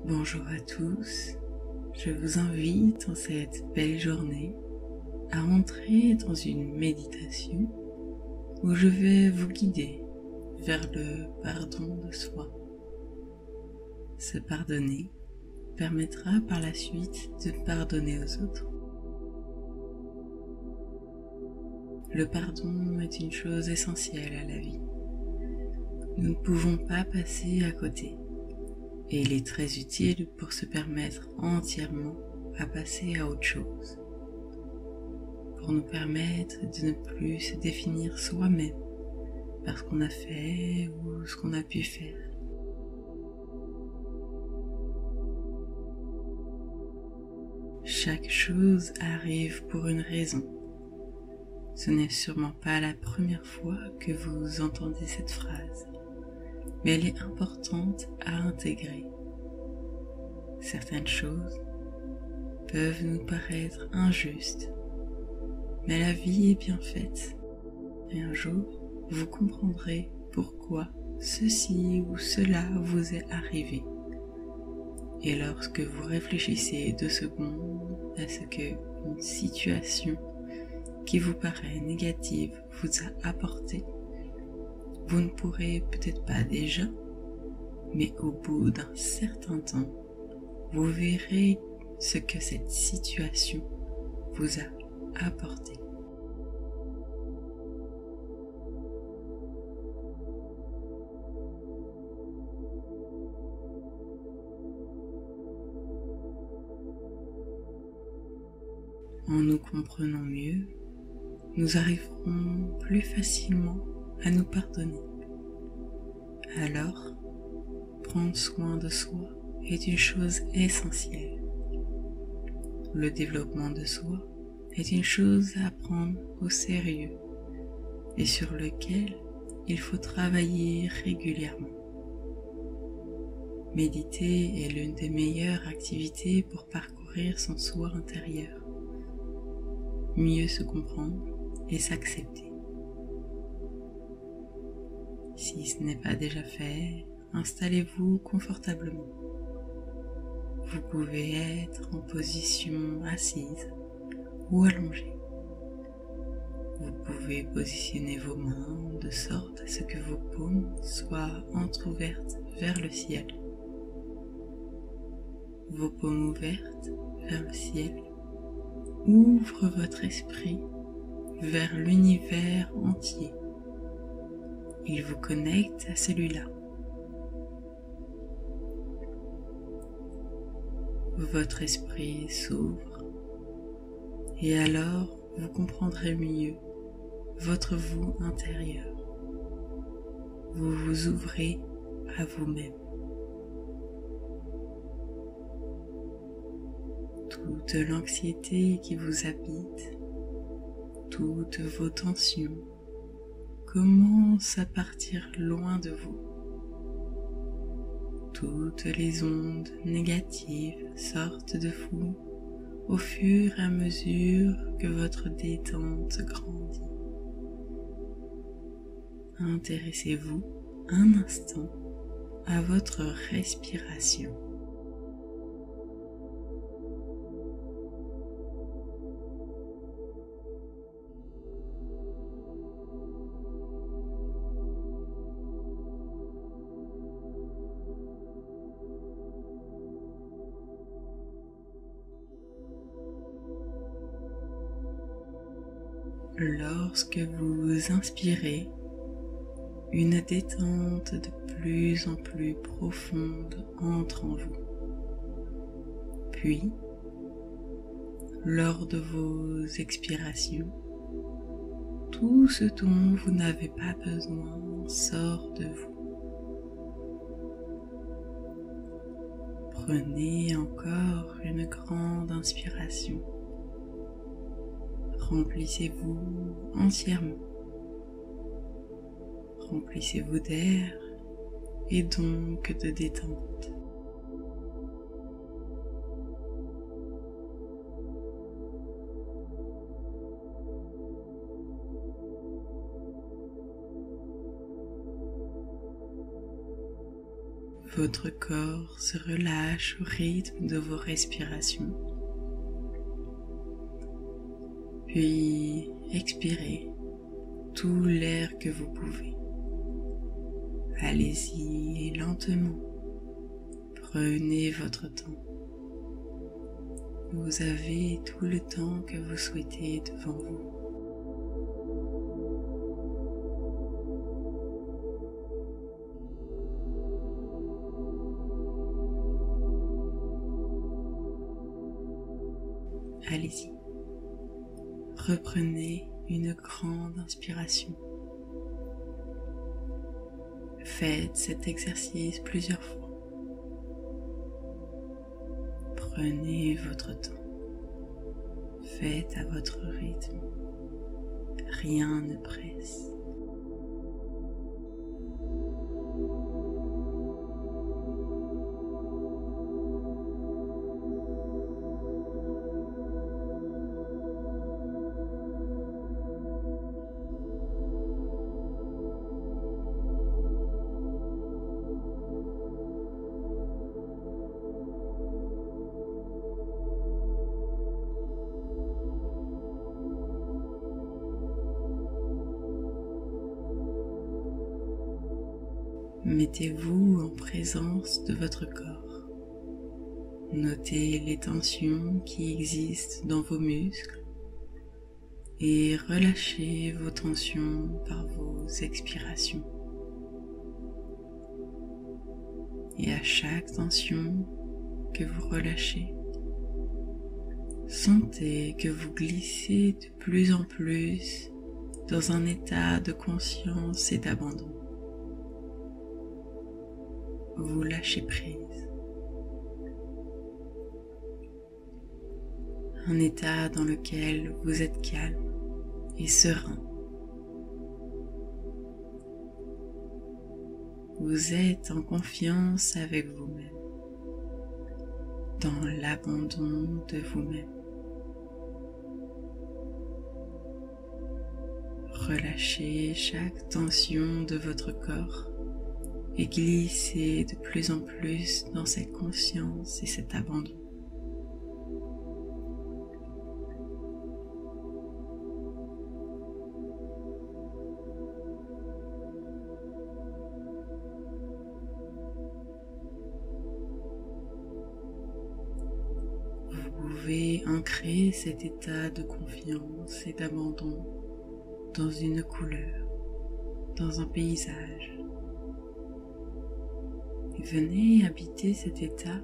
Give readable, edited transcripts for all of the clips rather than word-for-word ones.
Bonjour à tous, je vous invite en cette belle journée à entrer dans une méditation où je vais vous guider vers le pardon de soi. Se pardonner permettra par la suite de pardonner aux autres. Le pardon est une chose essentielle à la vie. Nous ne pouvons pas passer à côté. Et il est très utile pour se permettre entièrement à passer à autre chose, pour nous permettre de ne plus se définir soi-même par ce qu'on a fait ou ce qu'on a pu faire. Chaque chose arrive pour une raison. Ce n'est sûrement pas la première fois que vous entendez cette phrase, mais elle est importante à intégrer. Certaines choses peuvent nous paraître injustes, mais la vie est bien faite, et un jour vous comprendrez pourquoi ceci ou cela vous est arrivé. Et lorsque vous réfléchissez 2 secondes à ce que une situation qui vous paraît négative vous a apporté, vous ne pourrez peut-être pas déjà, mais au bout d'un certain temps, vous verrez ce que cette situation vous a apporté. En nous comprenant mieux, nous arriverons plus facilement à nous pardonner. Alors, prendre soin de soi est une chose essentielle. Le développement de soi est une chose à prendre au sérieux et sur lequel il faut travailler régulièrement. Méditer est l'une des meilleures activités pour parcourir son soi intérieur, mieux se comprendre et s'accepter. Si ce n'est pas déjà fait, installez-vous confortablement. Vous pouvez être en position assise ou allongée. Vous pouvez positionner vos mains de sorte à ce que vos paumes soient entr'ouvertes vers le ciel. Vos paumes ouvertes vers le ciel ouvrent votre esprit vers l'univers entier. Il vous connecte à celui-là. Votre esprit s'ouvre et alors vous comprendrez mieux votre vous intérieur. Vous vous ouvrez à vous-même. Toute l'anxiété qui vous habite, toutes vos tensions commencent à partir loin de vous. Toutes les ondes négatives sortent de vous au fur et à mesure que votre détente grandit. Intéressez-vous un instant à votre respiration. Lorsque vous inspirez, une détente de plus en plus profonde entre en vous. Puis, lors de vos expirations, tout ce dont vous n'avez pas besoin sort de vous. Prenez encore une grande inspiration. Remplissez-vous entièrement. Remplissez-vous d'air et donc de détente. votre corps se relâche au rythme de vos respirations. Puis expirez tout l'air que vous pouvez. Allez-y lentement. Prenez votre temps. Vous avez tout le temps que vous souhaitez devant vous. Allez-y. Reprenez une grande inspiration. Faites cet exercice plusieurs fois. Prenez votre temps. Faites à votre rythme. Rien ne presse. Mettez-vous en présence de votre corps. Notez les tensions qui existent dans vos muscles et relâchez vos tensions par vos expirations. Et à chaque tension que vous relâchez, sentez que vous glissez de plus en plus dans un état de conscience et d'abandon. Vous lâchez prise. Un état dans lequel vous êtes calme et serein. Vous êtes en confiance avec vous-même, dans l'abandon de vous-même. Relâchez chaque tension de votre corps et glissez de plus en plus dans cette conscience et cet abandon. Vous pouvez ancrer cet état de confiance et d'abandon dans une couleur, dans un paysage. Venez habiter cet état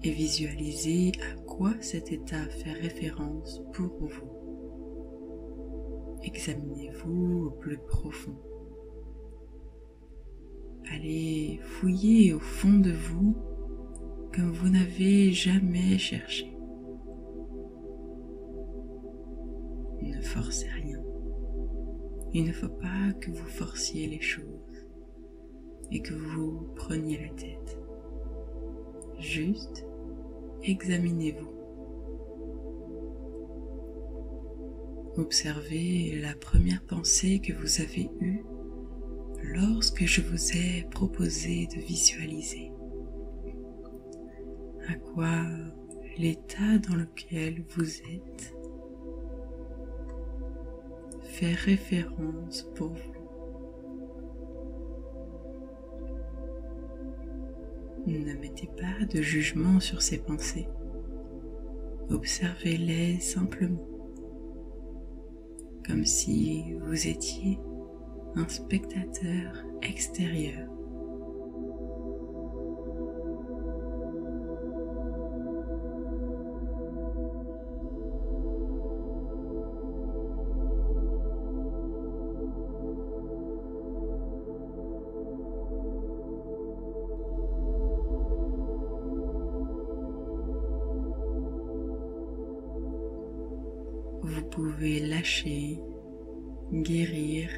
et visualisez à quoi cet état fait référence pour vous. Examinez-vous au plus profond. Allez fouiller au fond de vous comme vous n'avez jamais cherché. Ne forcez rien. Il ne faut pas que vous forciez les choses et que vous preniez la tête. Juste examinez-vous. Observez la première pensée que vous avez eue lorsque je vous ai proposé de visualiser. À quoi l'état dans lequel vous êtes fait référence pour vous. Ne mettez pas de jugement sur ces pensées. Observez-les simplement, comme si vous étiez un spectateur extérieur. Vous pouvez lâcher, guérir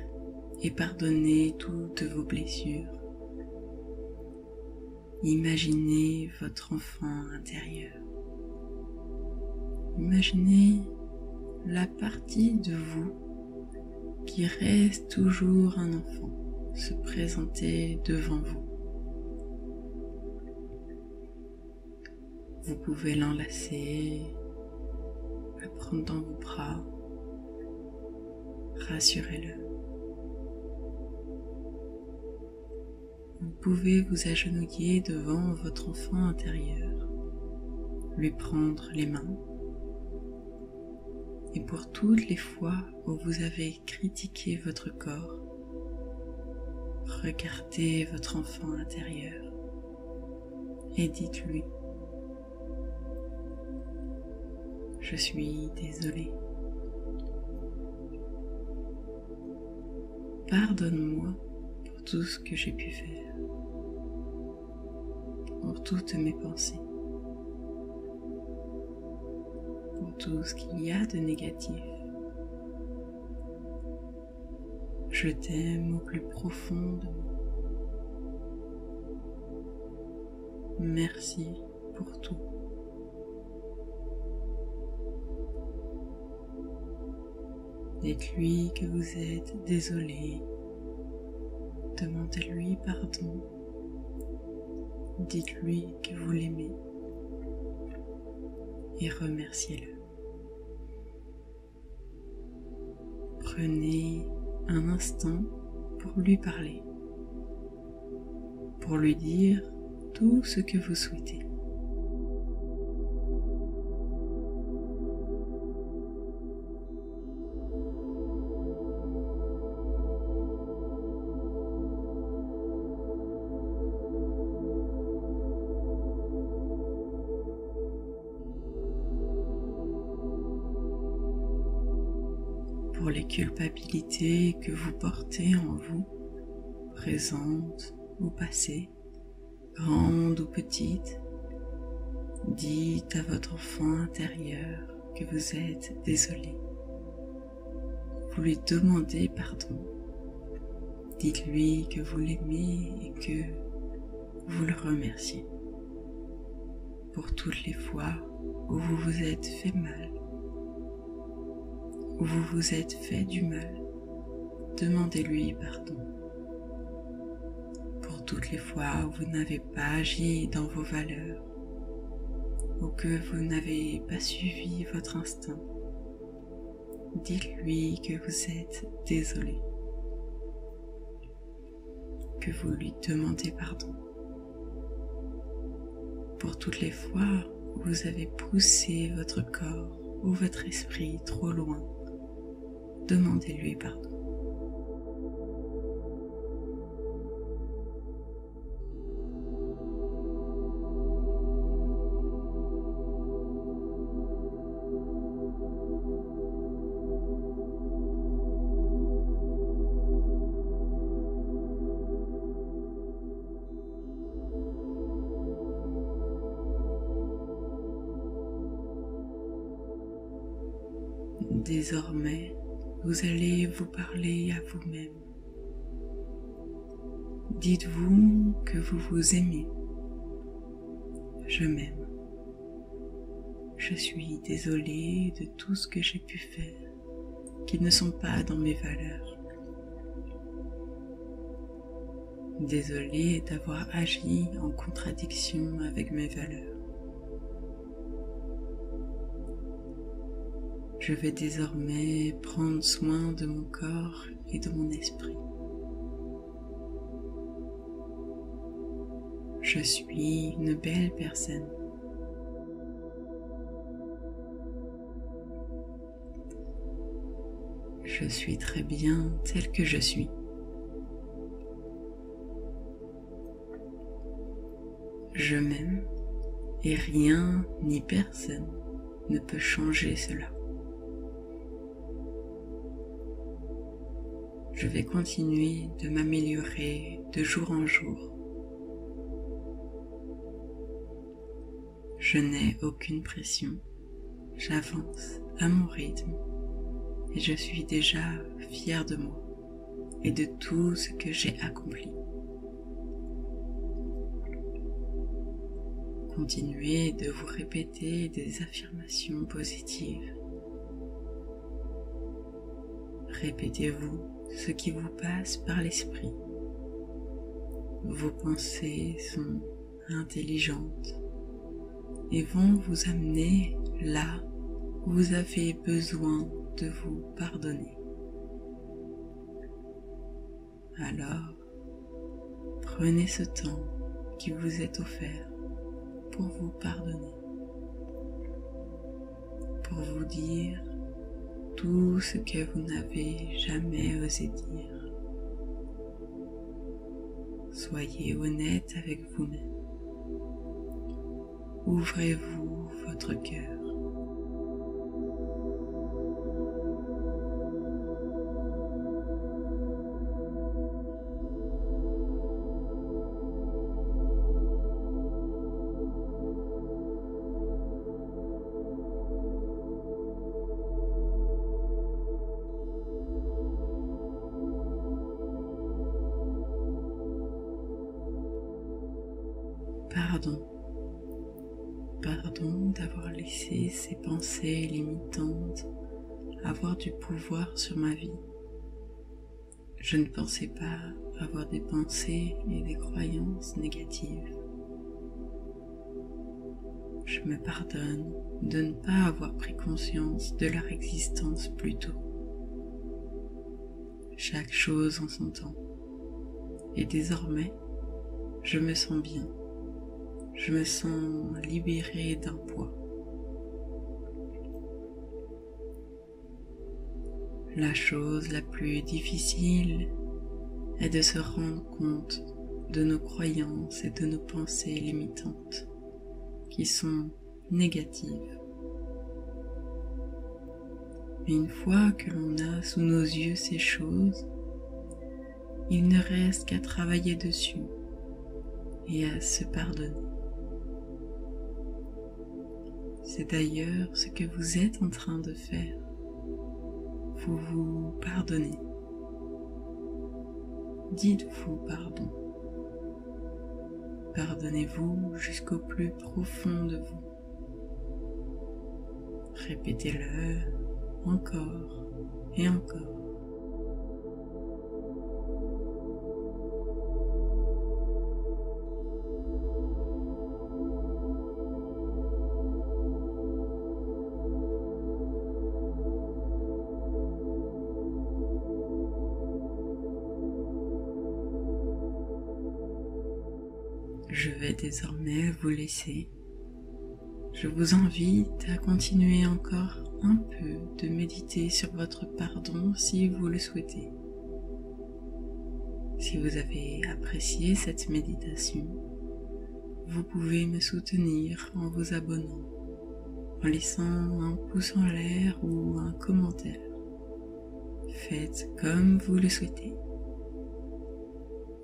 et pardonner toutes vos blessures. Imaginez votre enfant intérieur. Imaginez la partie de vous qui reste toujours un enfant se présenter devant vous. Vous pouvez l'enlacer, la prendre dans vos bras, rassurez-le. Vous pouvez vous agenouiller devant votre enfant intérieur, lui prendre les mains, et pour toutes les fois où vous avez critiqué votre corps, regardez votre enfant intérieur et dites-lui: je suis désolé. Pardonne-moi pour tout ce que j'ai pu faire, pour toutes mes pensées, pour tout ce qu'il y a de négatif. Je t'aime au plus profond de moi. Merci pour tout. Dites-lui que vous êtes désolé. Demandez-lui pardon. Dites-lui que vous l'aimez et remerciez-le. Prenez un instant pour lui parler, pour lui dire tout ce que vous souhaitez. Pour les culpabilités que vous portez en vous, présentes ou passées, grandes ou petites, dites à votre enfant intérieur que vous êtes désolé. Vous lui demandez pardon. Dites-lui que vous l'aimez et que vous le remerciez pour toutes les fois où vous vous êtes fait mal, où vous vous êtes fait du mal. Demandez-lui pardon. Pour toutes les fois où vous n'avez pas agi dans vos valeurs, ou que vous n'avez pas suivi votre instinct, dites-lui que vous êtes désolé, que vous lui demandez pardon. Pour toutes les fois où vous avez poussé votre corps ou votre esprit trop loin, demandez-lui pardon. Désormais, vous allez vous parler à vous-même. Dites-vous que vous vous aimez. Je m'aime. Je suis désolée de tout ce que j'ai pu faire, qui ne sont pas dans mes valeurs. Désolée d'avoir agi en contradiction avec mes valeurs. Je vais désormais prendre soin de mon corps et de mon esprit. Je suis une belle personne. Je suis très bien telle que je suis. Je m'aime et rien ni personne ne peut changer cela. Je vais continuer de m'améliorer de jour en jour. Je n'ai aucune pression, j'avance à mon rythme et je suis déjà fière de moi et de tout ce que j'ai accompli. Continuez de vous répéter des affirmations positives. Répétez-vous ce qui vous passe par l'esprit. Vos pensées sont intelligentes. et vont vous amener là où vous avez besoin de vous pardonner. Alors, prenez ce temps qui vous est offert pour vous pardonner, pour vous dire tout ce que vous n'avez jamais osé dire. Soyez honnête avec vous-même. Ouvrez-vous votre cœur. Pardon. Pardon d'avoir laissé ces pensées limitantes avoir du pouvoir sur ma vie. Je ne pensais pas avoir des pensées et des croyances négatives. Je me pardonne de ne pas avoir pris conscience de leur existence plus tôt. Chaque chose en son temps. Et désormais, je me sens bien. Je me sens libérée d'un poids. La chose la plus difficile est de se rendre compte de nos croyances et de nos pensées limitantes qui sont négatives. Mais une fois que l'on a sous nos yeux ces choses, il ne reste qu'à travailler dessus et à se pardonner. C'est d'ailleurs ce que vous êtes en train de faire. Vous vous pardonnez. Dites-vous pardon. Pardonnez-vous jusqu'au plus profond de vous. Répétez-le encore et encore. Je vais désormais vous laisser. Je vous invite à continuer encore un peu de méditer sur votre pardon si vous le souhaitez. Si vous avez apprécié cette méditation, vous pouvez me soutenir en vous abonnant, en laissant un pouce en l'air ou un commentaire. Faites comme vous le souhaitez.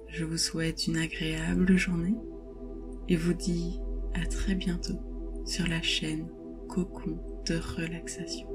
Je vous souhaite une agréable journée et vous dis à très bientôt sur la chaîne Cocon de relaxation.